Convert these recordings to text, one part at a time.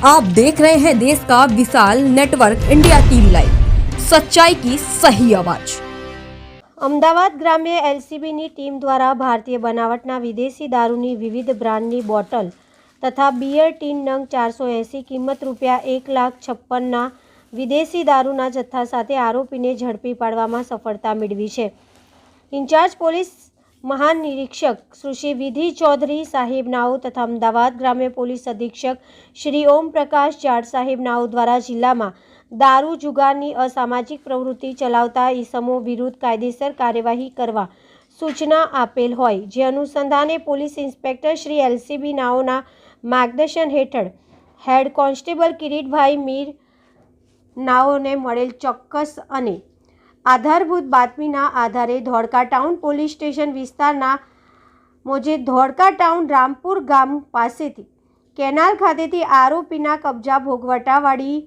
आप देख रहे हैं देश का विशाल नेटवर्क इंडिया टीवी लाइव, सच्चाई की सही आवाज। અમદાવાદ ગ્રામ્ય એલસીબીની ટીમ દ્વારા ભારતીય બનાવટના વિદેશી દારૂની વિવિધ બ્રાન્ડની બોટલ તથા બિયર ટીન નંગ 480 કિંમત ₹1,56,000ના વિદેશી દારૂના જથ્થા સાથે આરોપીને ઝડપી પાડવામાં સફળતા મેળવી છે। ઇન્ચાર્જ પોલીસ મહાનિરીક્ષક સુશ્રી વિધિ ચૌધરી સાહેબ નાઓ તથા અમદાવાદ ગ્રામ્ય પોલીસ અધિક્ષક શ્રી ઓમ પ્રકાશ જાટ સાહેબ નાઓ દ્વારા જિલ્લામાં દારૂ જુગારની અસામાજિક પ્રવૃત્તિ ચલાવતા ઈસમો વિરુદ્ધ કાયદેસર કાર્યવાહી કરવા સૂચના આપેલ હોય, જે અનુસંધાને પોલીસ ઇન્સ્પેક્ટર શ્રી એલસીબી નાઓના માર્ગદર્શન હેઠળ હેડ કોન્સ્ટેબલ કિરીટભાઈ મીર નાઓને મળેલ ચોક્કસ અને આધારભૂત બાતમીના આધારે ધોળકા ટાઉન પોલીસ સ્ટેશન વિસ્તારના મોજે ધોળકા ટાઉન રામપુર ગામ પાસેથી કેનાલ ખાતેથી આરોપીના કબજા ભોગવટાવાળી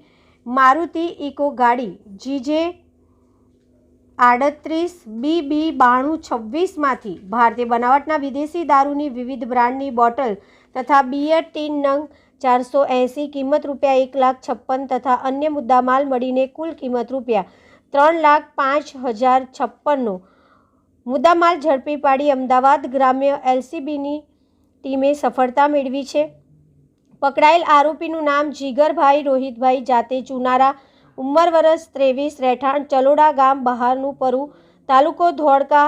મારુતિ ઇકો ગાડી GJ 38 BB 9226માંથી ભારતીય બનાવટના વિદેશી દારૂની વિવિધ બ્રાન્ડની બોટલ તથા બિયર ટીન નંગ 480 કિંમત ₹1,56,000 તથા અન્ય મુદ્દામાલ મળીને કુલ કિંમત ₹3,05,056નો મુદ્દામાલ ઝડપી પાડી અમદાવાદ ગ્રામ્ય એલસીબીની ટીમે સફળતા મેળવી છે। પકડાયેલ આરોપીનું નામ જીગરભાઈ રોહિતભાઈ જાતે ચુનારા, ઉંમર વર્ષ 23, રહેઠાણ ચલોડા ગામ બહારનું પરુ, તાલુકો ધોળકા,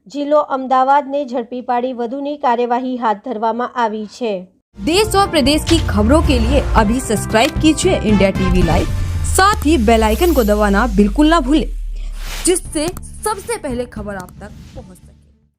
જિલ્લો અમદાવાદને ઝડપી પાડી વધુની કાર્યવાહી હાથ ધરવામાં આવી છે। देश और प्रदेश की खबरों के लिए अभी सब्सक्राइब कीजिए इंडिया टीवी लाइव, साथ ही बेल आइकन को दबाना बिल्कुल ना भूलें, जिससे सबसे पहले खबर आप तक पहुंचे।